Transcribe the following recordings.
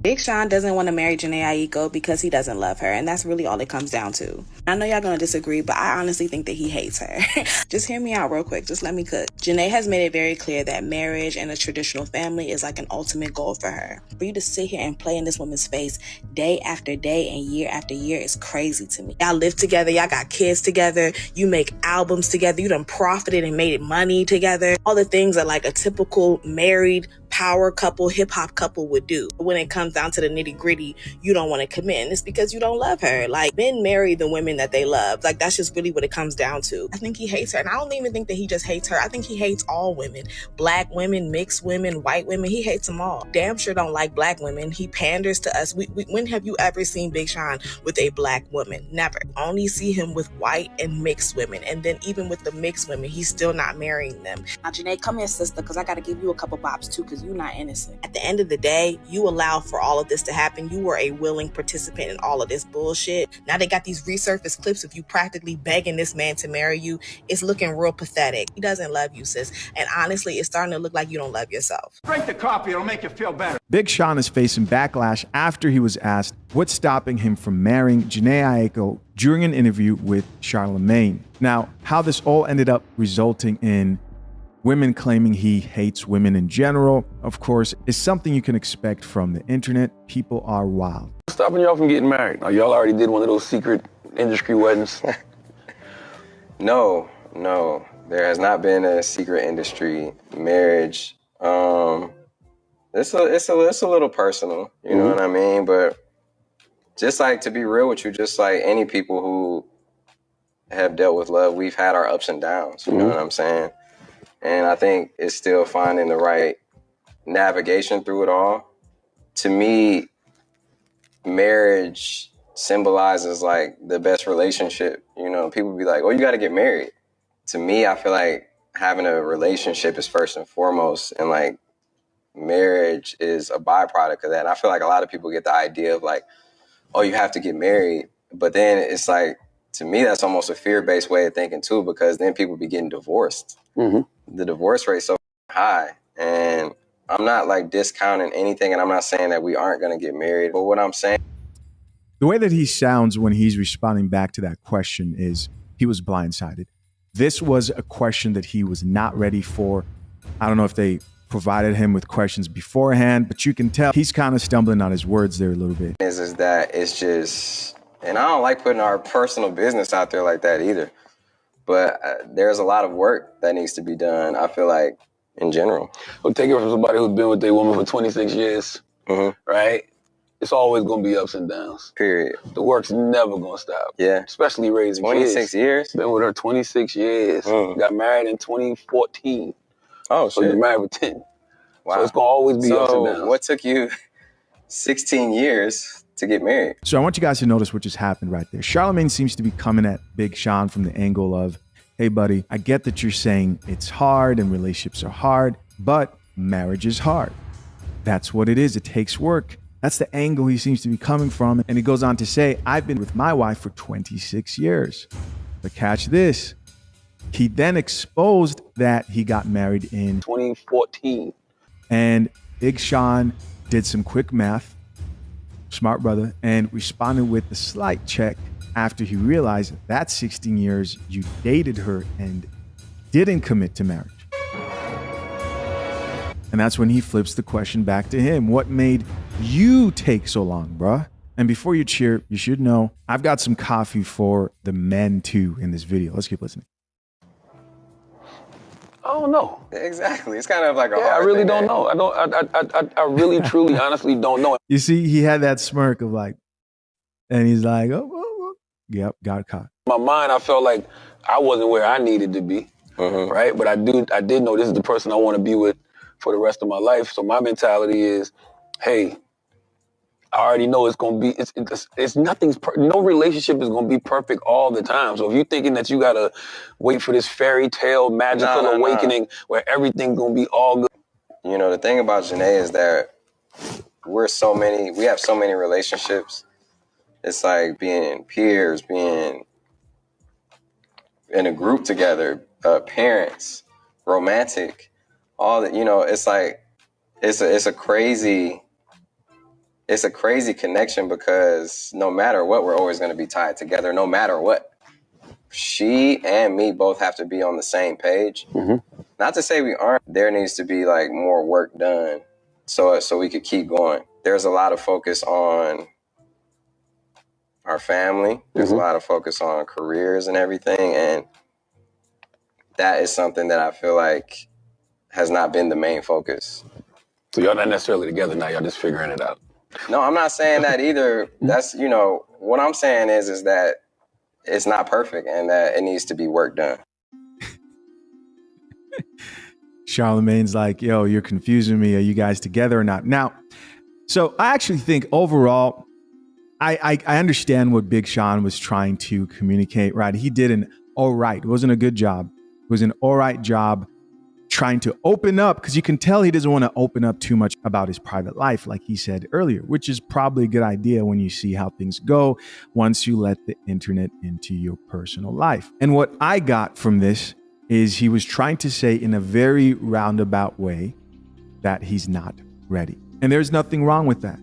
Big Sean doesn't want to marry Jhené Aiko because he doesn't love her, and that's really all it comes down to. I know y'all gonna disagree, but I honestly think that he hates her. Just hear me out real quick. Just let me cook. Jhené has made it very clear that marriage and a traditional family is like an ultimate goal for her. For you to sit here and play in this woman's face day after day and year after year is crazy to me. Y'all live together, y'all got kids together, you make albums together, you done profited and made money together. All the things that like a typical married power couple, hip hop couple would do. When it comes down to the nitty gritty, you don't want to commit. And it's because you don't love her. Like, men marry the women that they love. Like, that's just really what it comes down to. I think he hates her. And I don't even think that he just hates her. I think he hates all women. Black women, mixed women, white women. He hates them all. Damn sure don't like black women. He panders to us. When have you ever seen Big Sean with a black woman? Never. Only see him with white and mixed women. And then even with the mixed women, he's still not marrying them. Now, Jhené, come here, sister, because I got to give you a couple bops too, because you're not innocent. At the end of the day, you allowed for all of this to happen. You were a willing participant in all of this bullshit. Now they got these resurfaced clips of you practically begging this man to marry you. It's looking real pathetic. He doesn't love you, sis. And honestly, it's starting to look like you don't love yourself. Drink the coffee, it'll make you feel better. Big Sean is facing backlash after he was asked what's stopping him from marrying Jhené Aiko during an interview with Charlamagne. Now, how this all ended up resulting in women claiming he hates women in general, of course, is something you can expect from the internet. People are wild. Stopping y'all from getting married? Now, y'all already did one of those secret industry weddings. No, there has not been a secret industry marriage. It's a little personal, you know what I mean? But just like, to be real with you, just like any people who have dealt with love, we've had our ups and downs, you know what I'm saying? And I think it's still finding the right navigation through it all. To me, marriage symbolizes like the best relationship. You know, people be like, oh, you got to get married. To me, I feel like having a relationship is first and foremost, and like marriage is a byproduct of that. And I feel like a lot of people get the idea of like, oh, you have to get married. But then it's like, to me, that's almost a fear-based way of thinking too, because then people be getting divorced. The divorce rate's so high, and I'm not like discounting anything, and I'm not saying that we aren't going to get married, but what I'm saying, the way that he sounds when he's responding back to that question is he was blindsided. This was a question that he was not ready for. I don't know if they provided him with questions beforehand, but you can tell he's kind of stumbling on his words there a little bit. is that it's just, and I don't like putting our personal business out there like that either. But there's a lot of work that needs to be done, I feel like, in general. Well, take it from somebody who's been with their woman for 26 years, right? It's always going to be ups and downs. Period. The work's never going to stop. Yeah. Especially raising 26 kids. years? Been with her 26 years. Got married in 2014. Oh, so shit. You're married for 10. Wow. So it's going to always be ups and downs. So what took you 16 years to get married? So I want you guys to notice what just happened right there. Charlamagne seems to be coming at Big Sean from the angle of, hey, buddy, I get that you're saying it's hard and relationships are hard, but marriage is hard. That's what it is. It takes work. That's the angle he seems to be coming from. And he goes on to say, I've been with my wife for 26 years. But catch this. He then exposed that he got married in 2014. And Big Sean did some quick math, smart brother, and responded with a slight check after he realized that 16 years you dated her and didn't commit to marriage. And that's when he flips the question back to him. What made you take so long, bruh? And before you cheer, you should know I've got some coffee for the men too in this video. Let's keep listening. I don't know. Exactly. It's kind of like a hard I really thing, don't man. know. I really, truly, honestly don't know. You see, he had that smirk of like, and he's like, oh, yep, got caught. In my mind, I felt like I wasn't where I needed to be, right? But I did know this is the person I want to be with for the rest of my life. So my mentality is, hey, I already know it's gonna be. No relationship is gonna be perfect all the time. So if you're thinking that you gotta wait for this fairy tale magical awakening where everything's gonna be all good. You know, the thing about Jhené is that we have so many relationships. It's like being peers, being in a group together, parents, romantic, all that. You know, it's like it's a crazy it's a crazy connection because no matter what, we're always going to be tied together, no matter what. She and me both have to be on the same page. Mm-hmm. Not to say we aren't. There needs to be like more work done so we could keep going. There's a lot of focus on our family. There's a lot of focus on careers and everything. And that is something that I feel like has not been the main focus. So y'all not necessarily together now, y'all just figuring it out. No, I'm not saying that either. That's, what I'm saying is that it's not perfect and that it needs to be work done. Charlamagne's like, yo, you're confusing me. Are you guys together or not? Now, so I actually think overall, I understand what Big Sean was trying to communicate, right? He did an all right. It wasn't a good job. It was an all right job trying to open up, because you can tell he doesn't want to open up too much about his private life, like he said earlier, which is probably a good idea when you see how things go once you let the internet into your personal life. And what I got from this is he was trying to say in a very roundabout way that he's not ready. And there's nothing wrong with that,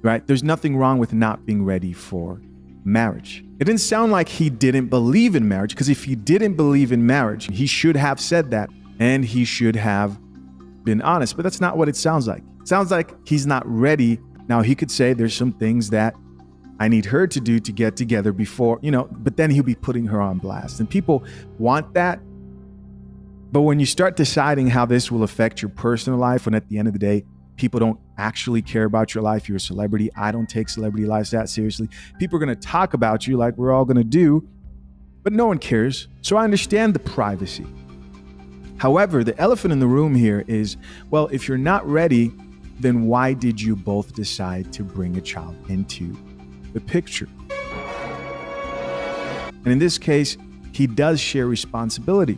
right? There's nothing wrong with not being ready for marriage. It didn't sound like he didn't believe in marriage, because if he didn't believe in marriage, he should have said that and he should have been honest. But that's not what it sounds like. It sounds like he's not ready. Now, he could say there's some things that I need her to do to get together before, but then he'll be putting her on blast. And people want that. But when you start deciding how this will affect your personal life, when at the end of the day, people don't actually care about your life, you're a celebrity. I don't take celebrity lives that seriously. People are going to talk about you like we're all going to do, but no one cares. So I understand the privacy. However, the elephant in the room here is, well, if you're not ready, then why did you both decide to bring a child into the picture? And in this case, he does share responsibility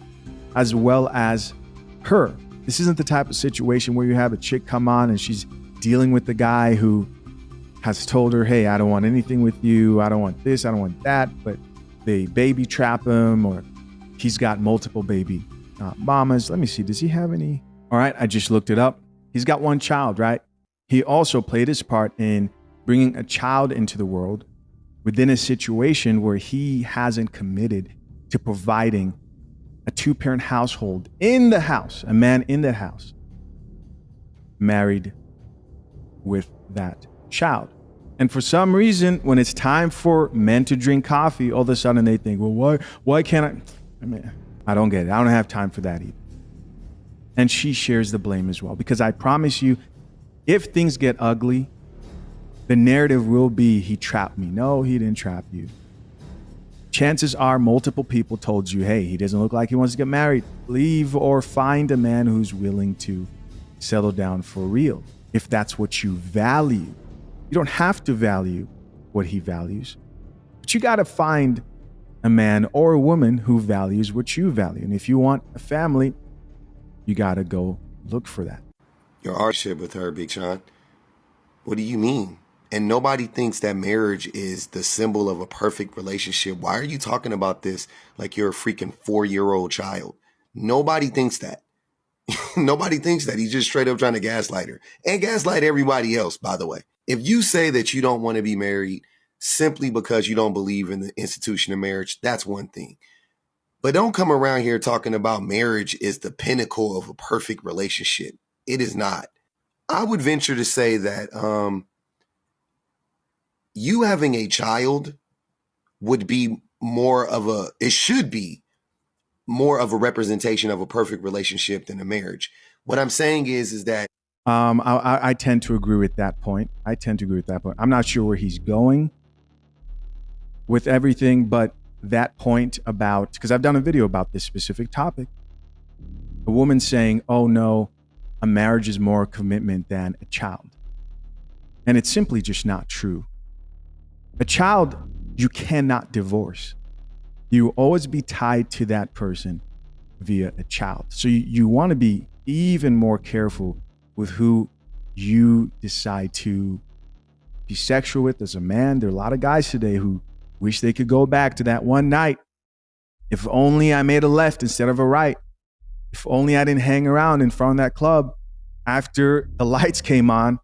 as well as her. This isn't the type of situation where you have a chick come on and she's dealing with the guy who has told her, hey, I don't want anything with you. I don't want this. I don't want that. But they baby trap him, or he's got multiple baby mamas. Let me see. Does he have any? All right. I just looked it up. He's got one child, right? He also played his part in bringing a child into the world within a situation where he hasn't committed to providing a two-parent household in the house, a man in the house, married with that child. And for some reason, when it's time for men to drink coffee, all of a sudden they think, well, why can't I don't get it. I don't have time for that either. And she shares the blame as well, because I promise you, if things get ugly, the narrative will be he trapped me. No, he didn't trap you. Chances are multiple people told you, hey, he doesn't look like he wants to get married. Leave or find a man who's willing to settle down for real, if that's what you value. You don't have to value what he values, but you got to find a man or a woman who values what you value. And if you want a family, you got to go look for that. Your hardship with her, Big Sean. What do you mean? And nobody thinks that marriage is the symbol of a perfect relationship. Why are you talking about this like you're a freaking 4-year-old child? Nobody thinks that. Nobody thinks that. He's just straight up trying to gaslight her and gaslight everybody else, by the way. If you say that you don't want to be married simply because you don't believe in the institution of marriage, that's one thing. But don't come around here talking about marriage is the pinnacle of a perfect relationship. It is not. I would venture to say that you having a child would be it should be more of a representation of a perfect relationship than a marriage. What I'm saying is that I tend to agree with that point. I'm not sure where he's going with everything, but that point about, because I've done a video about this specific topic, a woman saying, oh no, a marriage is more commitment than a child. And it's simply just not true. A child, you cannot divorce. You will always be tied to that person via a child. So you want to be even more careful with who you decide to be sexual with as a man. There are a lot of guys today who wish they could go back to that one night. If only I made a left instead of a right. If only I didn't hang around in front of that club after the lights came on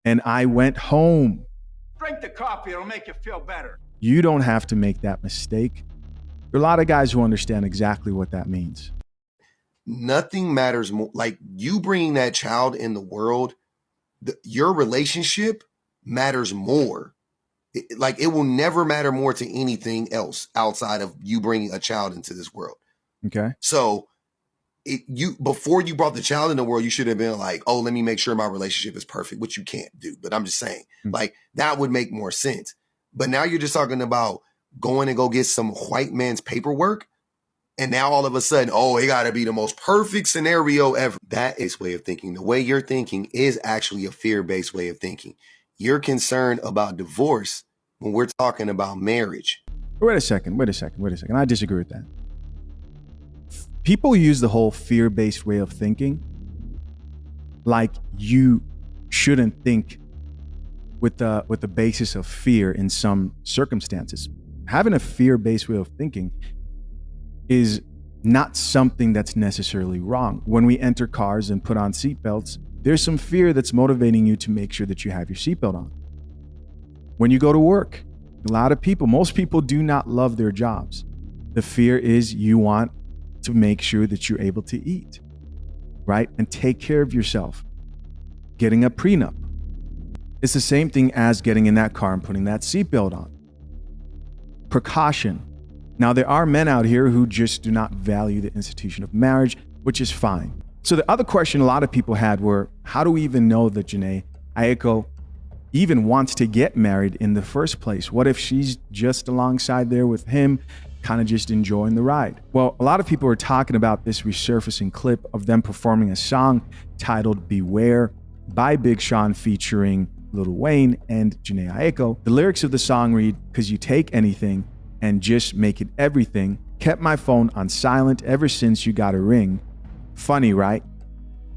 and I went home. Drink the coffee, it'll make you feel better. You don't have to make that mistake. There are a lot of guys who understand exactly what that means. Nothing matters more. Like you bringing that child in the world, your relationship matters more. It will never matter more to anything else outside of you bringing a child into this world. Okay. So before you brought the child in the world, you should have been like, oh, let me make sure my relationship is perfect, which you can't do. But I'm just saying, like that would make more sense. But now you're just talking about going and go get some white man's paperwork. And now all of a sudden, oh, it got to be the most perfect scenario ever. That is way of thinking. The way you're thinking is actually a fear-based way of thinking. You're concerned about divorce when we're talking about marriage. Wait a second. I disagree with that. People use the whole fear-based way of thinking like you shouldn't think with the basis of fear in some circumstances. Having a fear-based way of thinking is not something that's necessarily wrong. When we enter cars and put on seatbelts, there's some fear that's motivating you to make sure that you have your seatbelt on. When you go to work, most people do not love their jobs. The fear is you want to make sure that you're able to eat, right? And take care of yourself. Getting a prenup. It's the same thing as getting in that car and putting that seatbelt on. Precaution. Now, there are men out here who just do not value the institution of marriage, which is fine. So the other question a lot of people had were, how do we even know that Jhené Aiko even wants to get married in the first place? What if she's just alongside there with him, kind of just enjoying the ride? Well, a lot of people are talking about this resurfacing clip of them performing a song titled Beware by Big Sean featuring Lil Wayne and Jhené Aiko. The lyrics of the song read, "'Cause you take anything and just make it everything. Kept my phone on silent ever since you got a ring. Funny, right?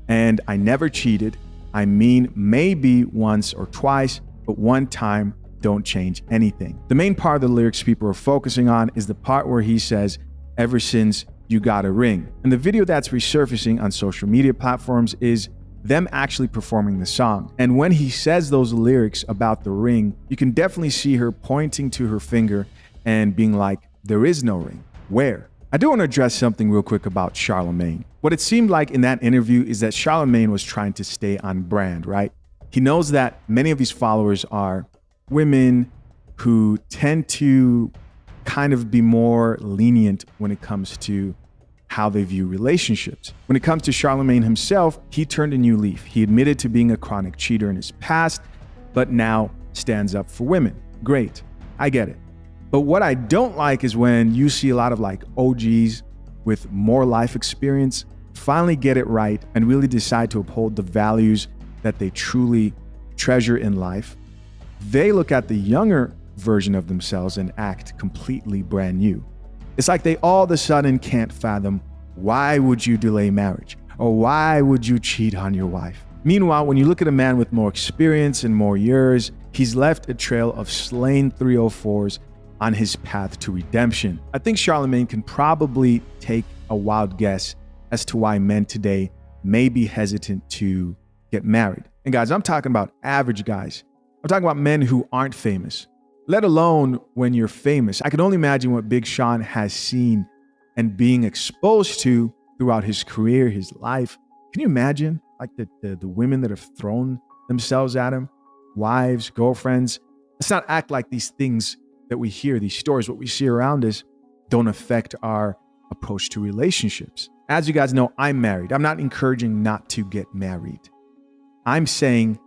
And I never cheated. I mean, maybe once or twice, but one time don't change anything." The main part of the lyrics people are focusing on is the part where he says, "ever since you got a ring." And the video that's resurfacing on social media platforms is them actually performing the song. And when he says those lyrics about the ring, you can definitely see her pointing to her finger and being like, there is no ring. Where? I do want to address something real quick about Charlamagne. What it seemed like in that interview is that Charlamagne was trying to stay on brand, right? He knows that many of his followers are women who tend to kind of be more lenient when it comes to how they view relationships. When it comes to Charlamagne himself, he turned a new leaf. He admitted to being a chronic cheater in his past, but now stands up for women. Great, I get it. But what I don't like is when you see a lot of like OGs with more life experience finally get it right and really decide to uphold the values that they truly treasure in life. They look at the younger version of themselves and act completely brand new. It's like they all of a sudden can't fathom, why would you delay marriage? Or why would you cheat on your wife? Meanwhile, when you look at a man with more experience and more years, he's left a trail of slain 304s on his path to redemption. I think Charlamagne can probably take a wild guess as to why men today may be hesitant to get married. And guys, I'm talking about average guys. I'm talking about men who aren't famous, let alone when you're famous. I can only imagine what Big Sean has seen and being exposed to throughout his career, his life. Can you imagine like the women that have thrown themselves at him? Wives, girlfriends. Let's not act like these things that we hear, these stories, what we see around us, don't affect our approach to relationships. As you guys know, I'm married. I'm not encouraging not to get married. I'm saying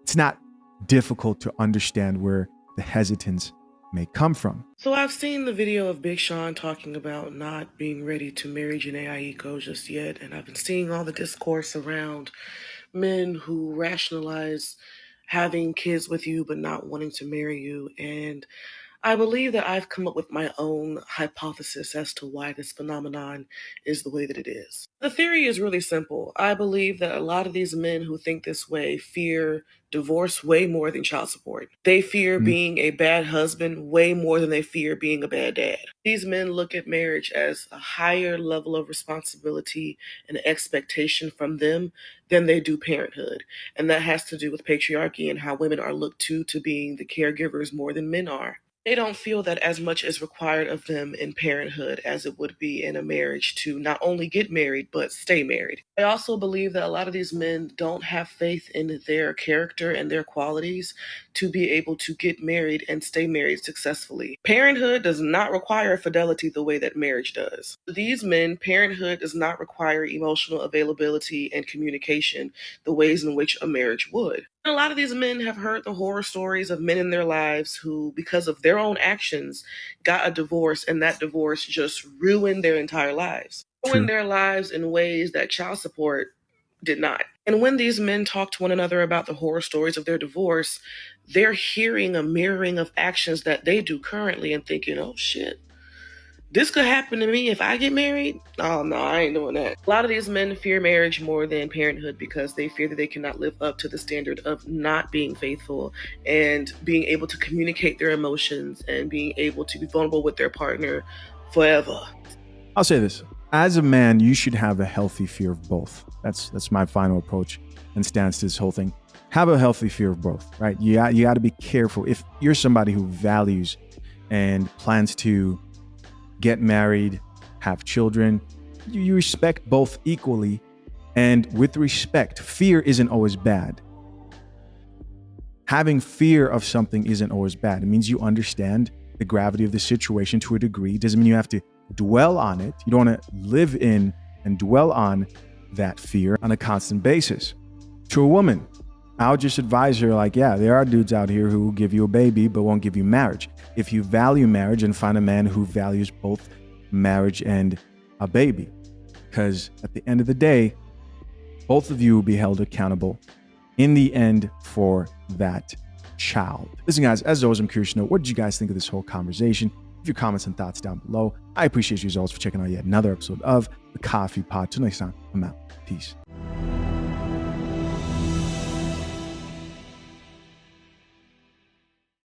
it's not difficult to understand where the hesitance may come from. So I've seen the video of Big Sean talking about not being ready to marry Jhené Aiko just yet, and I've been seeing all the discourse around men who rationalize having kids with you but not wanting to marry you, and I believe that I've come up with my own hypothesis as to why this phenomenon is the way that it is. The theory is really simple. I believe that a lot of these men who think this way fear divorce way more than child support. They fear being a bad husband way more than they fear being a bad dad. These men look at marriage as a higher level of responsibility and expectation from them than they do parenthood. And that has to do with patriarchy and how women are looked to being the caregivers more than men are. They don't feel that as much is required of them in parenthood as it would be in a marriage to not only get married, but stay married. I also believe that a lot of these men don't have faith in their character and their qualities to be able to get married and stay married successfully. Parenthood does not require fidelity the way that marriage does. For these men, parenthood does not require emotional availability and communication the ways in which a marriage would. And a lot of these men have heard the horror stories of men in their lives who, because of their own actions, got a divorce, and that divorce just ruined their entire lives. Ruined their lives in ways that child support did not. And when these men talk to one another about the horror stories of their divorce, they're hearing a mirroring of actions that they do currently and thinking, oh shit, this could happen to me if I get married. Oh no, I ain't doing that. A lot of these men fear marriage more than parenthood because they fear that they cannot live up to the standard of not being faithful and being able to communicate their emotions and being able to be vulnerable with their partner forever. I'll say this. As a man, you should have a healthy fear of both. That's my final approach and stance to this whole thing. Have a healthy fear of both, right? You got to be careful. If you're somebody who values and plans to get married, have children, you respect both equally. And with respect, fear isn't always bad. Having fear of something isn't always bad. It means you understand the gravity of the situation to a degree. It doesn't mean you have to dwell on it. You don't want to live in and dwell on that fear on a constant basis. To a woman, I'll just advise her, like, yeah, there are dudes out here who will give you a baby but won't give you marriage. If you value marriage, and find a man who values both marriage and a baby. Because at the end of the day, both of you will be held accountable in the end for that child. Listen, guys, as always, I'm curious to know, what did you guys think of this whole conversation? Leave your comments and thoughts down below. I appreciate you as always for checking out yet another episode of The Coffee Pod. Till next time, I'm out. Peace.